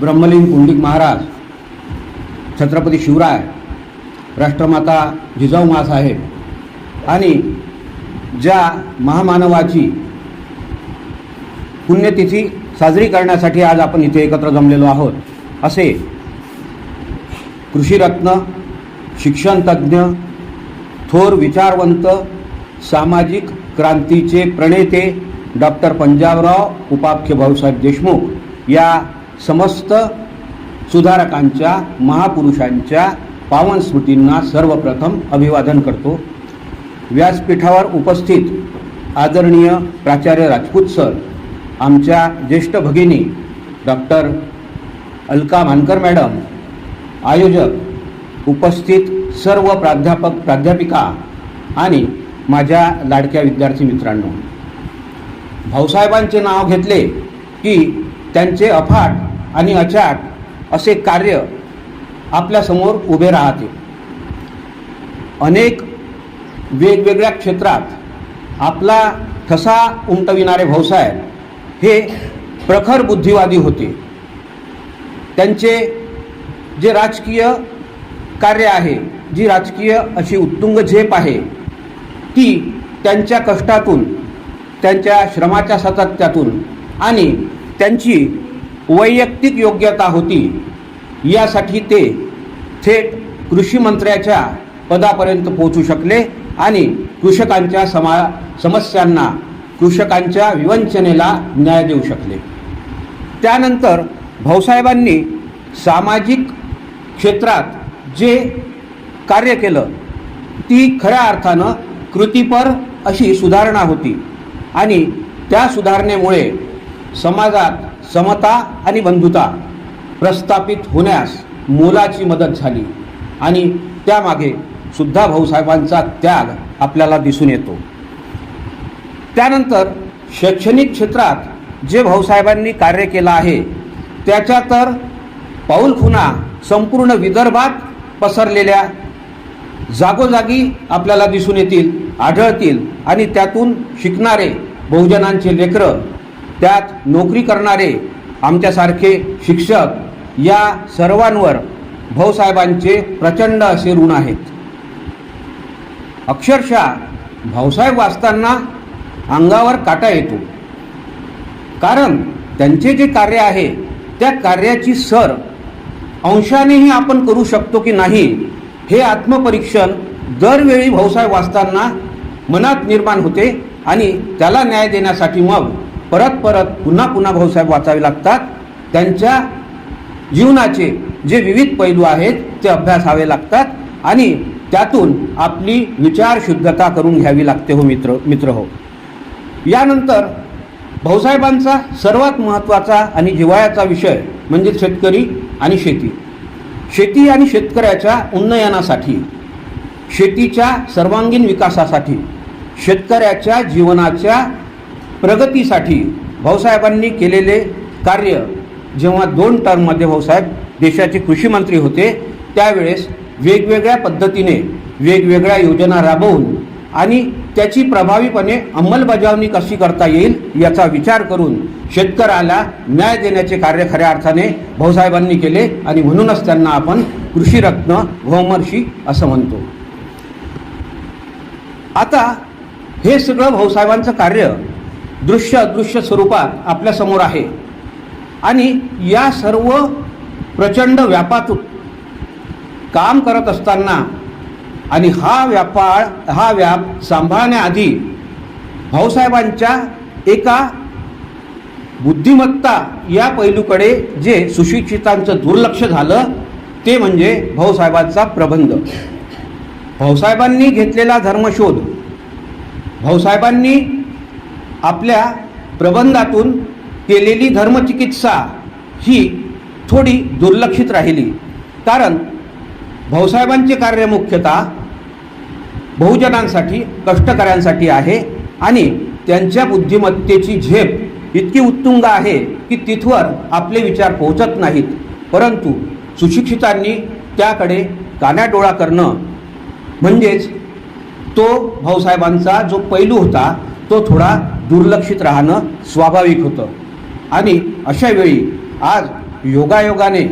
ब्रह्मलीन पुंडलिक महाराज, छत्रपती शिवराय, राष्ट्रमाता जिजाऊ माँसाहेब आणि ज्या महामानवाची पुण्यतिथी साजरी करण्यासाठी आज आपण इथे एकत्र जमलेलो आहोत, असे कृषीरत्न, शिक्षणतज्ज्ञ, थोर विचारवंत, सामाजिक क्रांतीचे प्रणेते डॉक्टर पंजाबराव उपाख्य भाऊसाहेब देशमुख या समस्त सुधारकांच्या, महापुरुषांच्या पावन स्मृतींना सर्वप्रथम अभिवादन करतो। व्यासपीठावर उपस्थित आदरणीय प्राचार्य राजपूत सर, आमच्या ज्येष्ठ भगिनी डॉक्टर अलका मानकर मॅडम, आयोजक, उपस्थित सर्व प्राध्यापक, प्राध्यापिका आणि माझ्या लाडक्या विद्यार्थी मित्रांनो, भाऊसाहेबांचे नाव घेतले की त्यांचे अफाट आणि अचाट असे कार्य आपल्यासमोर उभे राहते। अनेक वेगवेगळ्या क्षेत्रात आपला ठसा उमटविणारे भाऊसाहेब हे प्रखर बुद्धिवादी होते। त्यांचे जे राजकीय कार्य आहे, जी राजकीय अशी उत्तुंग झेप आहे, ती त्यांच्या कष्टातून, त्यांच्या श्रमाच्या सातत्यातून आणि त्यांची वैयक्तिक योग्यता होती। यासाठी ते थेट कृषी मंत्र्याच्या पदापर्यंत पोहोचू शकले आणि कृषकांच्या समस्यांना, कृषकांच्या विवंचनेला न्याय देऊ शकले। त्यानंतर भाऊसाहेबांनी सामाजिक क्षेत्रात जे कार्य केलं ती खऱ्या अर्थानं कृतीपर अशी सुधारणा होती आणि त्या सुधारणेमुळे समाजात समता आणि बंधुता प्रस्थापित होण्यास मोलाची मदत झाली आणि त्यामागे सुद्धा भाऊसाहेबांचा त्याग आपल्याला दिसून येतो। त्यानंतर शैक्षणिक क्षेत्रात जे भाऊसाहेबांनी कार्य केलं आहे त्याच्या तर पाऊलखुणा संपूर्ण विदर्भात पसरलेल्या जागोजागी आपल्याला दिसून येतील, आढळतील आणि त्यातून शिकणारे बहुजनांचे लेकरं, त्यात नोकरी करणारे आमच्यासारखे शिक्षक या सर्वांवर भाऊसाहेबांचे प्रचंड असे ऋण आहेत। अक्षरशः भाऊसाहेब वाचताना अंगावर काटा येतो, कारण त्यांचे जे कार्य आहे त्या कार्याची सर अंशानेही आपण करू शकतो की नाही हे आत्मपरीक्षण दरवेळी भाऊसाहेब वाचताना मनात निर्माण होते आणि त्याला न्याय देण्यासाठी मग परत परत पुन्हा पुन्हा भाऊसाहेब वाचावे लागतात। त्यांच्या जीवनाचे जे विविध पैलू आहेत ते अभ्यासावे लागतात आणि त्यातून आपली विचार शुद्धता करून घ्यावी लागते हो मित्र हो। यानंतर भाऊसाहेबांचा सर्वात महत्त्वाचा आणि जिव्हाळ्याचा विषय म्हणजे शेतकरी आणि शेती। शेती आणि शेतकऱ्याच्या उन्नयनासाठी, शेतीच्या सर्वांगीण विकासासाठी, शेतकऱ्याच्या जीवनाच्या प्रगतीसाठी भाऊसाहेबांनी केलेले कार्य, जेव्हा 2 टर्ममध्ये भाऊसाहेब देशाचे कृषी मंत्री होते त्यावेळेस वेगवेगळ्या पद्धतीने वेगवेगळ्या योजना राबवून आणि त्याची प्रभावीपणे अंमलबजावणी कशी करता येईल याचा विचार करून शेतकऱ्याला न्याय देण्याचे कार्य खऱ्या अर्थाने भाऊसाहेबांनी केले आणि म्हणूनच त्यांना आपण कृषीरत्न, भौमर्षी असं म्हणतो। आता हे सगळं भाऊसाहेबांचं कार्य दृश्य अदृश्य स्वरूपात आपल्यासमोर आहे आणि या सर्व प्रचंड व्यापातून काम करत असताना आणि हा व्याप सांभाळण्याआधी भाऊसाहेबांच्या एका बुद्धिमत्ता या पैलूकडे जे सुशिक्षितांचं दुर्लक्ष झालं ते म्हणजे भाऊसाहेबांचा प्रबंध। भाऊसाहेबांनी घेतलेला धर्मशोध, भाऊसाहेबांनी आपल्या प्रबंधातून केलेली धर्मचिकित्सा ही थोडी दुर्लक्षित राहिली, कारण भाऊसाहेबांचे कार्य मुख्यतः बहुजनांसाठी, कष्टकऱ्यांसाठी आहे आणि त्यांच्या बुद्धिमत्तेची झेप इतकी उत्तुंग आहे की तिथवर आपले विचार पोहोचत नाहीत, परंतु सुशिक्षितांनी त्याकडे कानाडोळा करणं म्हणजेच तो भाऊसाहेबांचा जो पैलू होता तो थोडा दुर्लक्षित राहणं स्वाभाविक होतं। आणि अशा वेळी आज योगायोगाने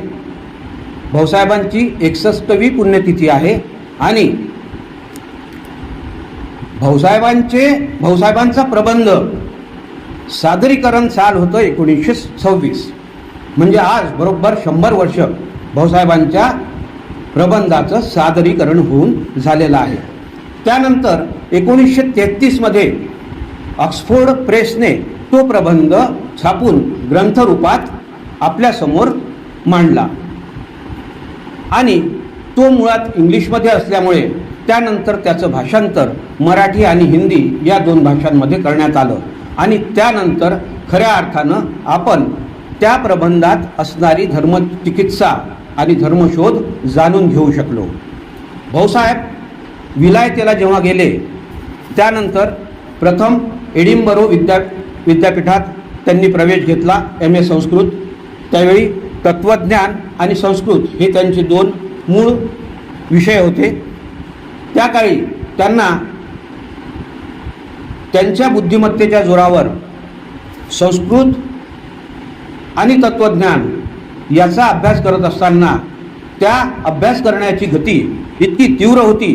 भाऊसाहेबांची 61वी पुण्यतिथी आहे आणि भाऊसाहेबांचा प्रबंध सादरीकरण साल होतं 1926. म्हणजे आज बरोबर 100 वर्ष भाऊसाहेबांच्या प्रबंधाचं सादरीकरण होऊन झालेलं आहे. त्यानंतर 1933मध्ये ऑक्सफोर्ड प्रेसने तो प्रबंध छापून ग्रंथरूपात आपल्यासमोर मांडला आणि तो मुळात इंग्लिशमध्ये असल्यामुळे त्यानंतर त्याचं भाषांतर मराठी आणि हिंदी या 2 भाषांमध्ये करण्यात आलं आणि त्यानंतर खऱ्या अर्थानं आपण त्या प्रबंधात असणारी धर्मचिकित्सा आणि धर्मशोध जाणून घेऊ शकलो. भाऊसाहेब विलायतेला जेव्हा गेले त्यानंतर प्रथम एडिनबरो विद्यापीठात त्यांनी प्रवेश घेतला MA संस्कृत. त्यावेळी तत्त्वज्ञान आणि संस्कृत हे त्यांचे 2 मूळ विषय होते. त्या काळी त्यांना त्यांच्या बुद्धिमत्तेच्या जोरावर संस्कृत आणि तत्त्वज्ञान याचा अभ्यास करत असताना त्या अभ्यास करण्याची गती इतकी तीव्र होती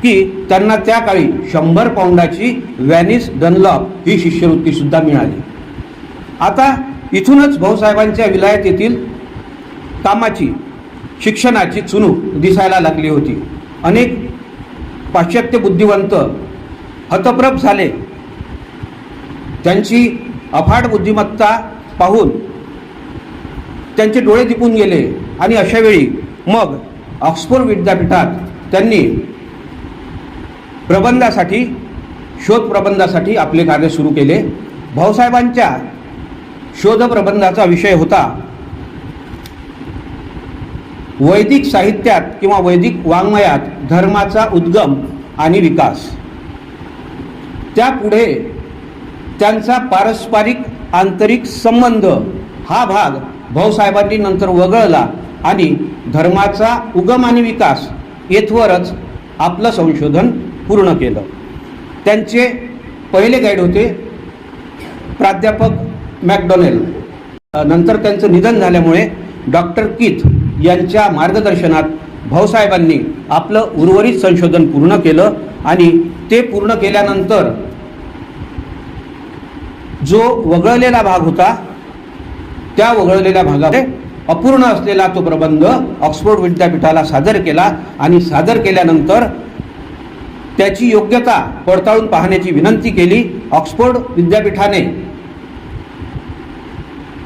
की त्यांना त्या काळी 100 पाऊंडाची व्हॅनिस डनलॉप ही शिष्यवृत्तीसुद्धा मिळाली. आता इथूनच भाऊसाहेबांच्या विलायतेतील कामाची शिक्षणाची चुणूक दिसायला लागली होती. अनेक पाश्चात्य बुद्धिवंत हतप्रभ झाले. त्यांची अफाट बुद्धिमत्ता पाहून त्यांचे डोळे दिपून गेले आणि अशावेळी मग ऑक्सफोर्ड विद्यापीठात त्यांनी शोध प्रबंधासाठी आपले कार्य सुरू केले. भाऊसाहेबांच्या शोध प्रबंधाचा विषय होता वैदिक साहित्यात किंवा वैदिक वाङ्मयात धर्माचा उद्गम आणि विकास. त्यापुढे त्यांचा पारस्परिक आंतरिक संबंध हा भाग भाऊसाहेबांनी नंतर वगळला आणि धर्माचा उगम आणि विकास येथवरच आपलं संशोधन पूर्ण केलं. त्यांचे पहिले गाईड होते प्राध्यापक मॅकडोनेल. नंतर त्यांचं निधन झाल्यामुळे डॉक्टर कीथ यांच्या मार्गदर्शनात भाऊसाहेबांनी आपलं उर्वरित संशोधन पूर्ण केलं आणि ते पूर्ण केल्यानंतर जो वगळलेला भाग होता त्या वगळलेल्या भागामध्ये अपूर्ण असलेला तो प्रबंध ऑक्सफोर्ड विद्यापीठाला सादर केला आणि सादर केल्यानंतर त्याची योग्यता पडताळून पाहण्याची विनंती केली. ऑक्सफोर्ड विद्यापीठाने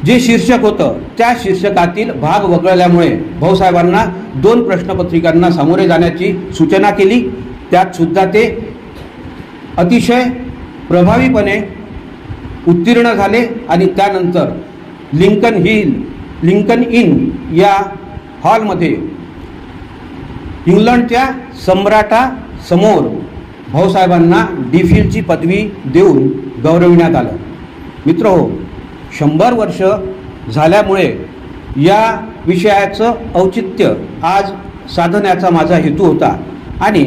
जे शीर्षक होतं त्या शीर्षकातील भाग वगळल्यामुळे भाऊसाहेबांना 2 प्रश्नपत्रिकांना सामोरे जाण्याची सूचना केली. त्यात सुद्धा ते अतिशय प्रभावीपणे उत्तीर्ण झाले आणि त्यानंतर लिंकन इन या हॉलमध्ये इंग्लंडच्या सम्राटासमोर भाऊसाहेबांना DPhilची पदवी देऊन गौरविण्यात आलं. मित्रहो, 100 वर्ष झाल्यामुळे या विषयाचं औचित्य आज साधण्याचा माझा हेतू होता आणि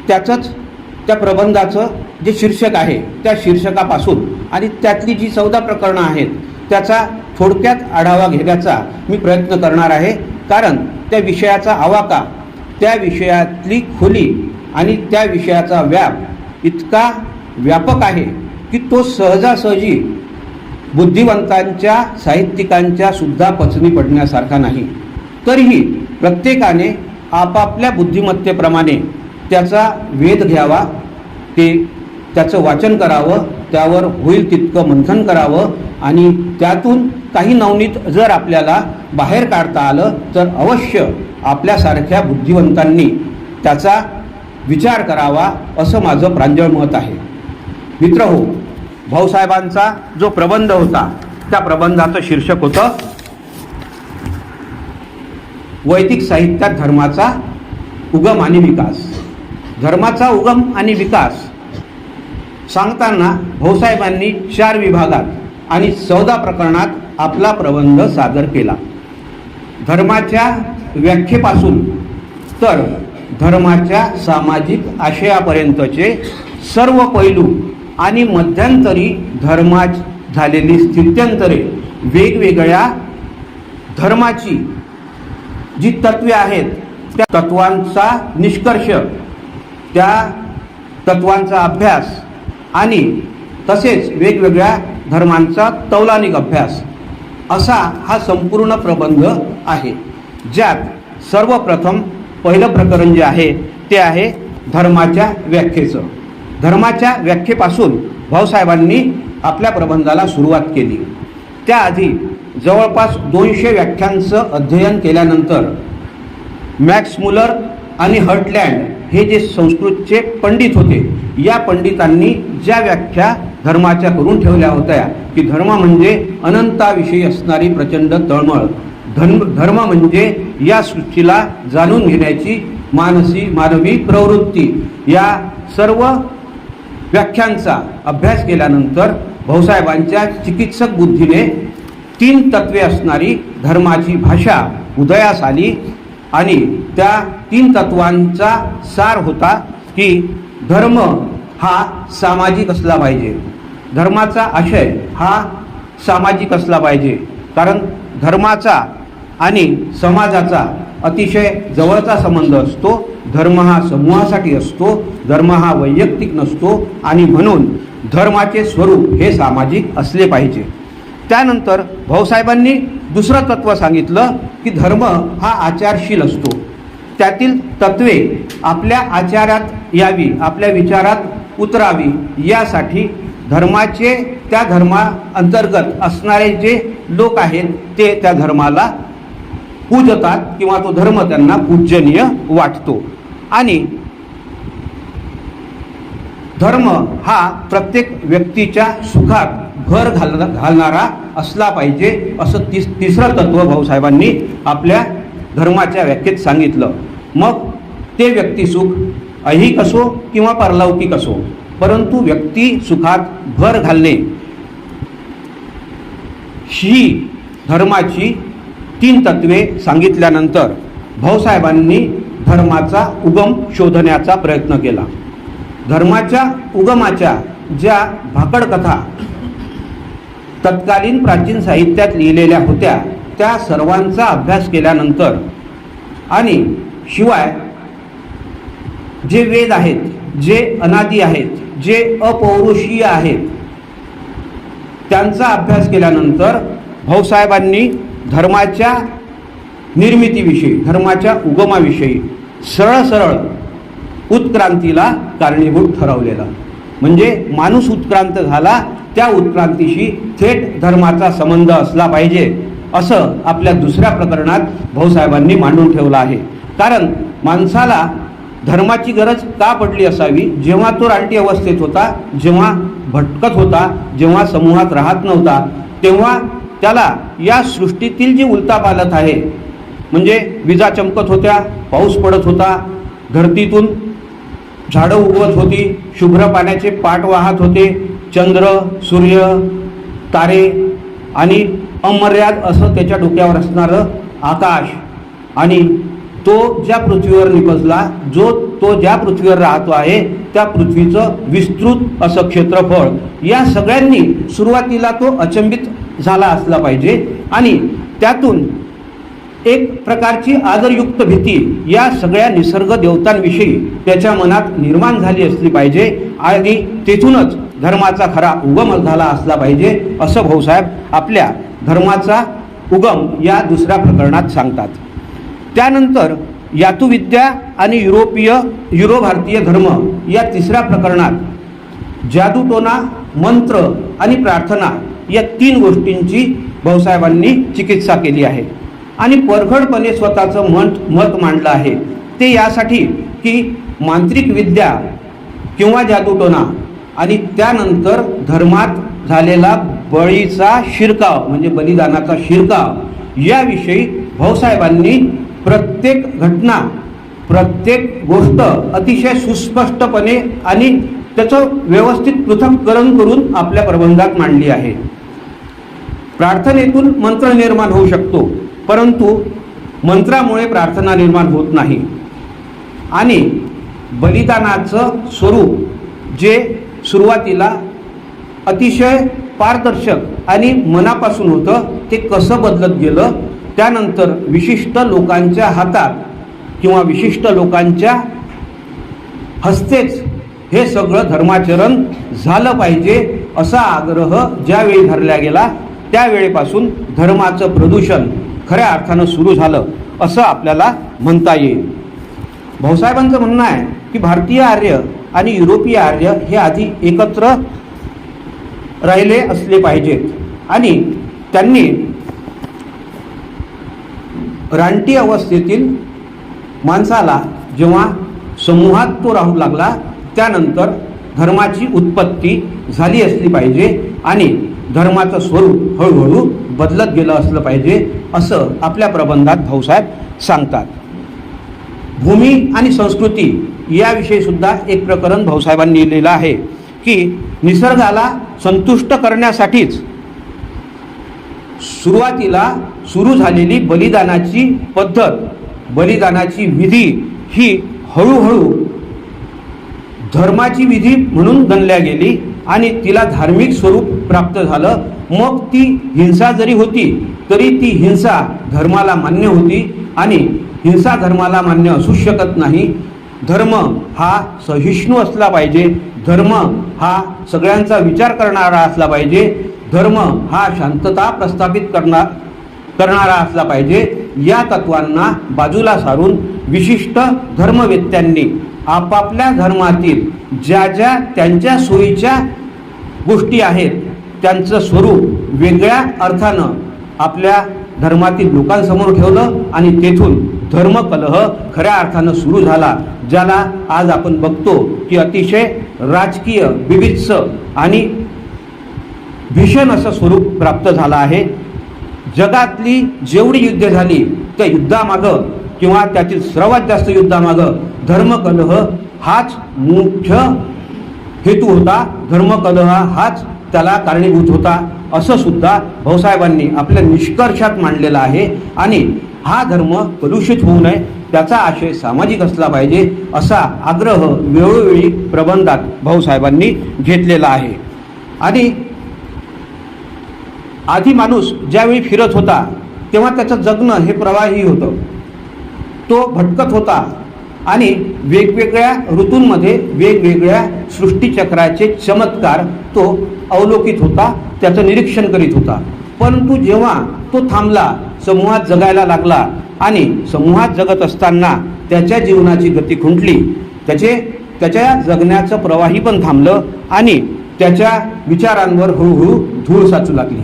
त्या प्रबंधाचं जे शीर्षक आहे त्या शीर्षकापासून आणि त्यातली जी 14 प्रकरणं आहेत त्याचा थोडक्यात आढावा घेण्याचा मी प्रयत्न करणार आहे. कारण त्या विषयाचा आवाका, त्या विषयातली खोली आणि त्या विषयाचा व्याप इतका व्यापक आहे की तो सहजासहजी बुद्धिवंतांच्या साहित्यिकांच्या सुद्धा पचनी पडण्यासारखा नाही. तरीही प्रत्येकाने आपापल्या बुद्धिमत्तेप्रमाणे त्याचा वेध घ्यावा, त्याचं वाचन करावं, त्यावर होईल तितकं मंथन करावं आणि त्यातून काही नवनीत जर आपल्याला बाहेर काढता आलं तर अवश्य आपल्यासारख्या बुद्धिवंतांनी त्याचा विचार करावा असं माझं प्रांजळ मत आहे. मित्रहो, भाऊसाहेबांचा जो प्रबंध होता त्या प्रबंधाचं शीर्षक होतं वैदिक साहित्यात धर्माचा उगम आणि विकास. धर्माचा उगम आणि विकास सांगताना भाऊसाहेबांनी 4 विभागात आणि 14 प्रकरणात आपला प्रबंध सादर केला. धर्माच्या व्याख्येपासून तर धर्माच्या सामाजिक आशयापर्यंतचे सर्व पैलू आणि मध्यंतरी धर्मात झालेली स्थित्यंतरे, वेगवेगळ्या धर्माची जी तत्वे आहेत त्या तत्वांचा निष्कर्ष, त्या तत्वांचा अभ्यास आणि तसेच वेगवेगळ्या धर्मांचा तौलानिक अभ्यास असा हा संपूर्ण प्रबंध आहे, ज्यात सर्वप्रथम पहिलं प्रकरण जे आहे ते आहे धर्माच्या व्याख्येचं. धर्माच्या व्याख्येपासून भाऊसाहेबांनी आपल्या प्रबंधाला सुरुवात केली. त्याआधी जवळपास 200 व्याख्यांचं अध्ययन केल्यानंतर मॅक्स मुलर आणि हर्टलँड हे जे संस्कृतचे पंडित होते, या पंडितांनी ज्या व्याख्या धर्माच्या करून ठेवल्या होत्या की धर्म म्हणजे अनंताविषयी असणारी प्रचंड तळमळ, धर्म म्हणजे या सृष्टीला जाणून घेण्याची मानवी प्रवृत्ती, या सर्व व्याख्यांचा अभ्यास केल्यानंतर भाऊसाहेबांच्या चिकित्सक बुद्धीने 3 तत्वे असणारी धर्माची भाषा उदयास आली आणि त्या 3 तत्वांचा सार होता की धर्म हा सामाजिक असला पाहिजे. धर्माचा आशय हा सामाजिक असला पाहिजे, कारण धर्माचा आणि समाजाचा अतिशय जवळचा संबंध असतो. धर्म हा समूहासाठी असतो, धर्म हा वैयक्तिक नसतो आणि म्हणून धर्माचे स्वरूप हे सामाजिक असले पाहिजे. त्यानंतर भाऊसाहेबांनी दुसरं तत्व सांगितलं की धर्म हा आचारशील असतो. त्यातील तत्वे आपल्या आचारात यावी, आपल्या विचारात उतरावी, यासाठी धर्माचे त्या धर्माअंतर्गत असणारे जे लोक आहेत ते त्या धर्माला पूजतात किंवा तो धर्म त्यांना पूजनीय वाटतो. आणि धर्म हा प्रत्येक व्यक्तीच्या सुखात भर घालणारा असला पाहिजे, असं तिसरं तत्व भाऊसाहेबांनी आपल्या धर्माच्या व्याख्येत सांगितलं. मग ते व्यक्तिसुख ऐहिक असो किंवा परलौकिक असो, परंतु व्यक्ती सुखात भर घालणे ही धर्माची 3 तत्वे सांगितल्यानंतर भाऊसाहेबांनी धर्माचा उगम शोधण्याचा प्रयत्न केला. धर्माच्या उगमाच्या ज्या भाकडकथा तत्कालीन प्राचीन साहित्यात लिहिलेल्या होत्या त्या सर्वांचा अभ्यास केल्यानंतर आणि शिवाय जे वेद आहेत, जे अनादी आहेत, जे अपौरुषीय आहेत, त्यांचा अभ्यास केल्यानंतर भाऊसाहेबांनी धर्माच्या निर्मितीविषयी, धर्माच्या उगमाविषयी सरळ उत्क्रांतीला कारणीभूत ठरवलेलं. म्हणजे माणूस उत्क्रांत झाला, त्या उत्क्रांतीशी थेट धर्माचा संबंध असला पाहिजे, असं आपल्या दुसऱ्या प्रकरणात भाऊसाहेबांनी मांडून ठेवलं आहे. कारण माणसाला धर्माची गरज का पडली असावी? जेव्हा तो रानटी अवस्थेत होता, जेव्हा भटकत होता, जेव्हा समूहात राहत नव्हता, तेव्हा त्याला या सृष्टीतील जी उलथापालथ आहे, म्हणजे विजा चमकत होत्या, पाऊस पडत होता, धरतीतून झाडं उगवत होती, शुभ्र पाण्याचे पाट वाहत होते, चंद्र, सूर्य, तारे आणि अमर्याद असं त्याच्या डोक्यावर असणारं आकाश, आणि तो ज्या पृथ्वीवर निपजला, तो ज्या पृथ्वीवर राहतो आहे त्या पृथ्वीचं विस्तृत असं क्षेत्रफळ, या सगळ्यांनी सुरुवातीला तो अचंबित झाला असला पाहिजे आणि त्यातून एक प्रकारची आदरयुक्त भीती या सगळ्या निसर्ग देवतांविषयी त्याच्या मनात निर्माण झाली असली पाहिजे आणि तेथूनच धर्माचा खरा उगम झाला असला पाहिजे, असं भाऊसाहेब आपल्या धर्माचा उगम या दुसऱ्या प्रकरणात सांगतात. त्यानंतर यातुविद्या आणि युरो भारतीय धर्म या तिसऱ्या प्रकरणात जादूटोना, मंत्र आणि प्रार्थना या 3 गोष्टींची भाऊसाहेबांनी चिकित्सा केली आहे आणि परखडपणे स्वतःचं मत मांडलं आहे. ते यासाठी की मांत्रिक विद्या किंवा जादूटोना आणि त्यानंतर धर्मात झालेला बळीचा शिरकाव म्हणजे बलिदानाचा शिरकाव याविषयी भाऊसाहेबांनी प्रत्येक घटना, प्रत्येक गोष्ट अतिशय सुस्पष्टपणे आणि त्याचं व्यवस्थित पृथक्करण करून आपल्या प्रबंधात मांडली आहे. प्रार्थनेतून मंत्र निर्माण होऊ शकतो, परंतु मंत्रामुळे प्रार्थना निर्माण होत नाही. आणि बलिदानाचं स्वरूप जे सुरुवातीला अतिशय पारदर्शक आणि मनापासून होतं, ते कसं बदलत गेलं त्यानंतर विशिष्ट लोकांच्या हातात किंवा विशिष्ट लोकांच्या हस्तेच हे सगळं धर्माचरण झालं पाहिजे असा आग्रह ज्यावेळी धरला गेला त्यावेळेपासून धर्माचं प्रदूषण खऱ्या अर्थानं सुरू झालं असं आपल्याला म्हणता येईल. भाऊसाहेबांचं म्हणणं आहे की भारतीय आर्य आणि युरोपीय आर्य हे आधी एकत्र राहिले असले पाहिजेत आणि त्यांनी रानटी अवस्थेतील माणसाला जेव्हा समूहात तो राहू लागला त्यानंतर धर्माची उत्पत्ती झाली असली पाहिजे आणि धर्माचं स्वरूप हळूहळू बदलत गेलं असलं पाहिजे असं आपल्या प्रबंधात भाऊसाहेब सांगतात. भूमी आणि संस्कृती याविषयी सुद्धा एक प्रकरण भाऊसाहेबांनी लिहिलेलं आहे की निसर्गाला संतुष्ट करण्यासाठीच सुरुवातीला सुरू झालेली बलिदानाची पद्धत, बलिदानाची विधी ही हळूहळू धर्माची विधी म्हणून गणल्या गेली आणि तिला धार्मिक स्वरूप प्राप्त झालं. मग ती हिंसा जरी होती तरी ती हिंसा धर्माला मान्य होती आणि हिंसा धर्माला मान्य असू शकत नाही. धर्म हा सहिष्णू असला पाहिजे, धर्म हा सगळ्यांचा विचार करणारा असला पाहिजे, धर्म हा शांतता प्रस्थापित करणारा असला पाहिजे. या तत्वांना बाजूला सारून विशिष्ट धर्मवेत्यांनी आपापल्या धर्मातील ज्या ज्या त्यांच्या सोयीच्या गोष्टी आहेत त्यांचं स्वरूप वेगळ्या अर्थानं आपल्या धर्मातील लोकांसमोर ठेवलं आणि तेथून धर्मकलह खऱ्या अर्थानं सुरू झाला, ज्याला आज आपण बघतो की अतिशय राजकीय बिभत्स आणि भीषण असं स्वरूप प्राप्त झालं आहे. जगातली जेवढी युद्ध झाली त्या युद्धामागं किंवा त्यातील सर्वात जास्त युद्धामागं धर्मकलह हाच मुख्य हेतू होता, धर्मकलह हाच त्याला कारणीभूत होता असं सुद्धा भाऊसाहेबांनी आपल्या निष्कर्षात मांडलेलं आहे. आणि हा धर्म कलुषित होऊ नये त्याचा आशय सामाजिक असला पाहिजे असा आग्रह वेळोवेळी प्रबंधात भाऊसाहेबांनी घेतलेला आहे. आणि आधी माणूस ज्यावेळी फिरत होता तेव्हा त्याचं जगणं हे प्रवाही होतं, तो भटकत होता आणि वेगवेगळ्या ऋतूंमध्ये वेगवेगळ्या सृष्टीचक्राचे चमत्कार तो अवलोकित होता, त्याचं निरीक्षण करीत होता. परंतु जेव्हा तो थांबला, समूहात जगायला लागला आणि समूहात जगत असताना त्याच्या जीवनाची गती खुंटली, त्याच्या जगण्याचं प्रवाही पण थांबलं आणि त्याच्या विचारांवर हळूहळू धूळ साचू लागली.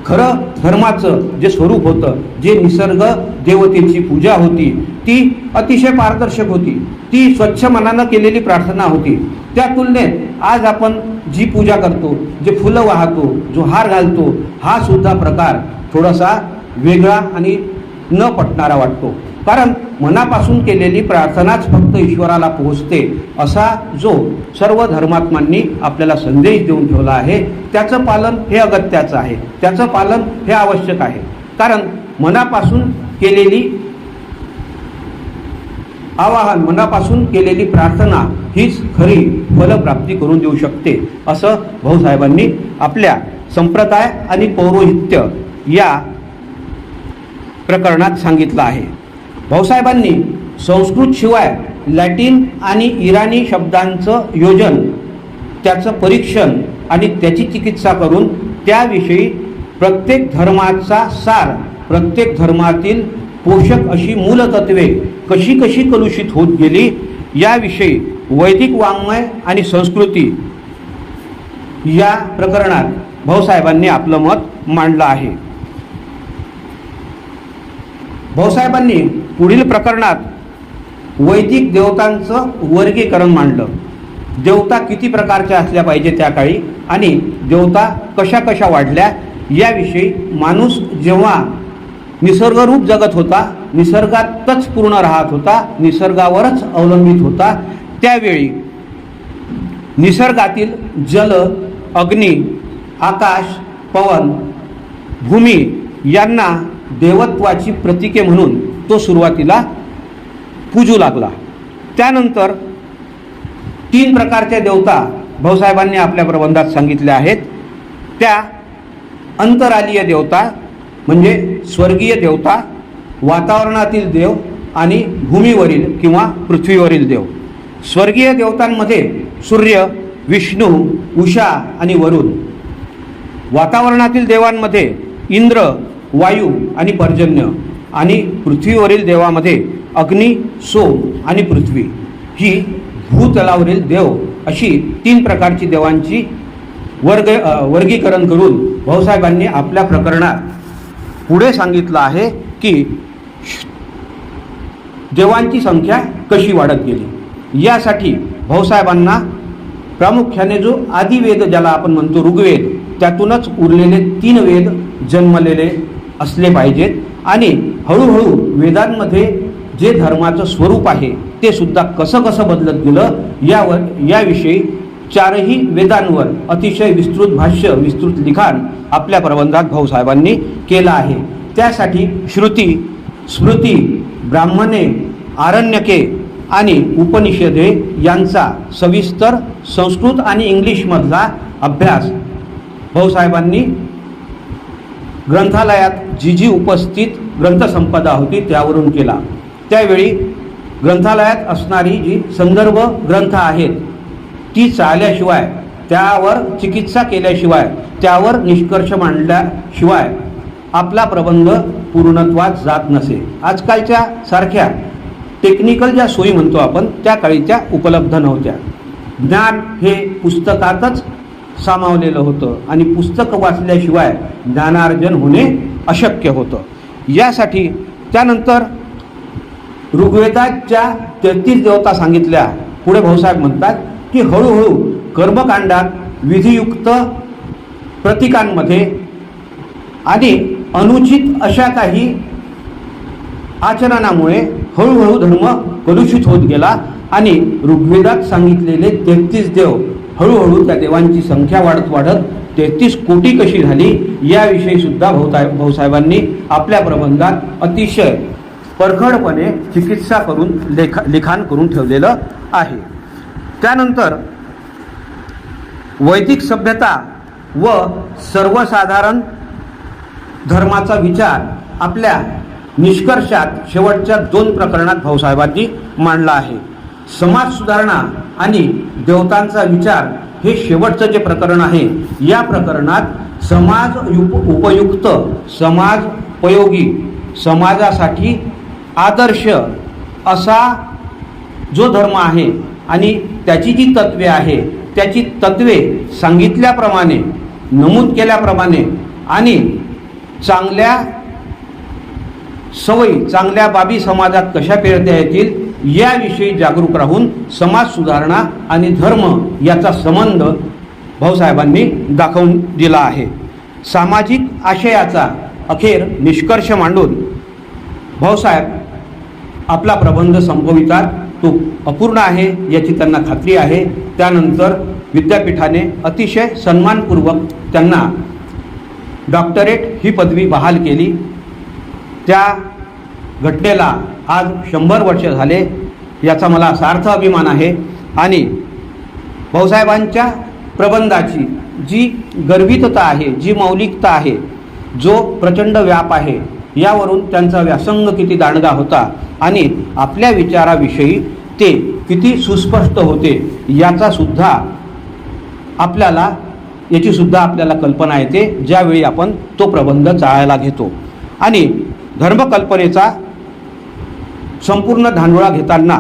खरं धर्माचं जे स्वरूप होतं, जे निसर्ग देवतेची पूजा होती ती अतिशय पारदर्शक होती, ती स्वच्छ मनानं केलेली प्रार्थना होती. त्या तुलनेत आज आपण जी पूजा करतो, जे फुलं वाहतो, जो हार घालतो, हा सुद्धा प्रकार थोडासा वेगळा आणि न पटणारा वाटतो. कारण मनापासून केलेली प्रार्थनाच फक्त ईश्वराला पोहोचते असा जो सर्व धर्मात्मांनी आपल्याला संदेश देऊन ठेवला आहे त्याचं पालन हे अगत्याचं आहे, त्याचं पालन हे आवश्यक आहे. कारण मनापासून केलेली आवाहन, मनापासून केलेली प्रार्थना हीच खरी फलप्राप्ती करून देऊ शकते असं भाऊसाहेबांनी आपल्या संप्रदाय आणि पौरोहित्य या प्रकरणात सांगितलं आहे. भाऊसाहेबांनी संस्कृत शिवाय लॅटिन आणि इराणी शब्दांचं योजन, त्याचं परीक्षण आणि त्याची चिकित्सा करून त्याविषयी प्रत्येक धर्माचा सार, प्रत्येक धर्मातील पोषक अशी मूलतत्वे कशी कशी कलुषित होत गेली याविषयी वैदिक वाङ्मय आणि संस्कृती या प्रकरणात भाऊसाहेबांनी आपलं मत मांडलं आहे. भाऊसाहेबांनी पुढील प्रकरणात वैदिक देवतांचं वर्गीकरण मांडलं. देवता किती प्रकारच्या असल्या पाहिजे त्या काळी आणि देवता कशा कशा वाढल्या याविषयी माणूस जेव्हा निसर्गरूप जगत होता, निसर्गातच पूर्ण राहत होता, निसर्गावरच अवलंबित होता, त्यावेळी निसर्गातील जल, अग्नी, आकाश, पवन, भूमी यांना देवत्वाची प्रतीके म्हणून तो सुरुवातीला पूजू लागला. त्यानंतर 3 प्रकारच्या देवता भाऊसाहेबांनी आपल्या प्रबंधात सांगितल्या आहेत. त्या अंतरालीय देवता म्हणजे स्वर्गीय देवता, वातावरणातील देव आणि भूमीवरील किंवा पृथ्वीवरील देव. स्वर्गीय देवतांमध्ये सूर्य, विष्णू, उषा आणि वरुण. वातावरणातील देवांमध्ये इंद्र, वायू आणि पर्जन्य. आणि पृथ्वीवरील देवामध्ये अग्नी, सोम आणि पृथ्वी. ही भूतलावरील देव अशी 3 प्रकारची देवांची वर्गीकरण करून भाऊसाहेबांनी आपल्या प्रकरणात पुढे सांगितलं आहे की देवांची संख्या कशी वाढत गेली. यासाठी भाऊसाहेबांना प्रामुख्याने जो आदिवेद ज्याला आपण म्हणतो ऋग्वेद, त्यातूनच उरलेले 3 वेद जन्मलेले असले पाहिजेत. आणि हळूहळू वेदांमध्ये जे धर्माचं स्वरूप आहे ते सुद्धा कसं कसं बदलत गेलं याविषयी 4ही वेदांवर अतिशय विस्तृत भाष्य, विस्तृत लिखाण आपल्या प्रबंधात भाऊसाहेबांनी केलं आहे. त्यासाठी श्रुती, स्मृती, ब्राह्मणे, आरण्यके आणि उपनिषदे यांचा सविस्तर संस्कृत आणि इंग्लिशमधला अभ्यास भाऊसाहेबांनी ग्रंथालयात जी उपस्थित ग्रंथसंपदा होती त्यावरून केला. त्यावेळी ग्रंथालयात असणारी जी संदर्भ ग्रंथ आहेत ती चाळल्याशिवाय, त्यावर चिकित्सा केल्याशिवाय, त्यावर निष्कर्ष मांडल्याशिवाय आपला प्रबंध पूर्णत्वात जात नसे. आजकालच्या सारख्या टेक्निकल ज्या सोयी म्हणतो आपण त्या काळी त्या उपलब्ध नव्हत्या. ज्ञान हे पुस्तकातच सामावलेलं होतं आणि पुस्तक वाचल्याशिवाय ज्ञानार्जन होणे अशक्य होतं. यासाठी त्यानंतर ऋग्वेदाच्या 33 देवता सांगितल्या. पुढे भाऊसाहेब म्हणतात की हळूहळू कर्मकांडात विधियुक्त प्रतीकांमध्ये आणि अनुचित अशा काही आचरणामुळे हळूहळू धर्म कलुषित होत गेला आणि ऋग्वेदात सांगितलेले 33 देव हळूहळू त्या देवांची संख्या वाढत वाढत 33 कोटी कशी झाली याविषयी सुद्धा भाऊसाहेबांनी आपल्या प्रबंधात अतिशय परखडपणे चिकित्सा करून लिखाण करून ठेवलेलं आहे. त्यानंतर वैदिक सभ्यता व सर्वसाधारण धर्माचा विचार आपल्या निष्कर्षात शेवटच्या 2 प्रकरणात भाऊसाहेबांनी मांडला आहे. समाज सुधारणा आणि देवतांचा विचार हे शेवटचं जे प्रकरण आहे, या प्रकरणात समाज उपयुक्त, समाजोपयोगी, समाजासाठी आदर्श असा जो धर्म आहे आणि त्याची जी तत्वे आहे त्याची तत्वे सांगितल्याप्रमाणे, नमूद केल्याप्रमाणे आणि चांगल्या सवयी, चांगल्या बाबी समाजात कशा पेरता येतील याविषयी जागरूक राहून समाज सुधारणा आणि धर्म याचा संबंध भाऊसाहेबांनी दाखवून दिला आहे. सामाजिक आशयाचा अखेर निष्कर्ष मांडून भाऊसाहेब आपला प्रबंध संपवितात. तो अपूर्ण आहे याची त्यांना खात्री आहे. त्यानंतर विद्यापीठाने अतिशय सन्मानपूर्वक त्यांना डॉक्टरेट ही पदवी बहाल केली. त्या घटनेला आज 100 वर्ष झाले. याचा मला सार्थ अभिमान आहे. आणि भाऊसाहेबांच्या प्रबंधाची जी गर्भितता आहे, जी मौलिकता आहे, जो प्रचंड व्याप आहे, यावरून त्यांचा व्यासंग किती दांडगा होता आणि आपल्या विचाराविषयी ते किती सुस्पष्ट होते याची सुद्धा आपल्याला कल्पना येते ज्यावेळी आपण तो प्रबंध चाळायला घेतो. आणि धर्मकल्पनेचा संपूर्ण धांडोळा घेताना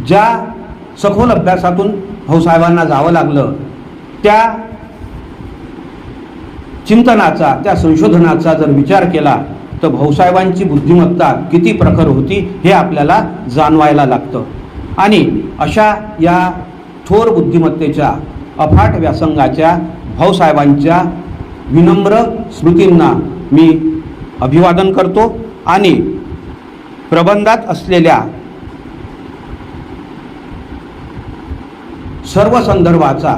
ज्या सखोल अभ्यासातून भाऊसाहेबांना जावं लागलं, त्या चिंतनाचा, त्या संशोधनाचा जर विचार केला तर भाऊसाहेबांची बुद्धिमत्ता किती प्रखर होती हे आपल्याला जाणवायला लागतं. आणि अशा या थोर बुद्धिमत्तेच्या, अफाट व्यासंगाच्या भाऊसाहेबांच्या विनम्र स्मृतींना मी अभिवादन करतो. आणि प्रबंधात असलेल्या सर्व संदर्भाचा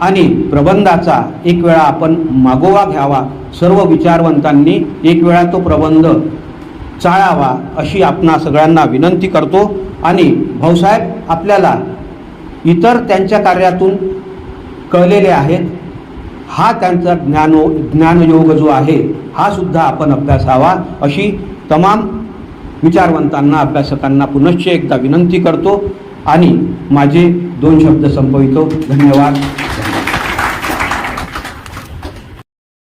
आणि प्रबंधाचा एक वेळा आपण मागोवा घ्यावा. सर्व विचारवंतांनी एक वेळा तो प्रबंध चाळावा अशी आपणा सगळ्यांना विनंती करतो. आणि भाऊसाहेब आपल्याला इतर त्यांच्या कार्यातून कळलेले आहेत. हा त्यांचा ज्ञानयोग जो आहे हा सुद्धा आपण अभ्यासावा अशी तमाम विचारवंतांना, अभ्यासकांना पुनश्च एकदा विनंती करतो आणि माझे 2 शब्द संपवितो. धन्यवाद.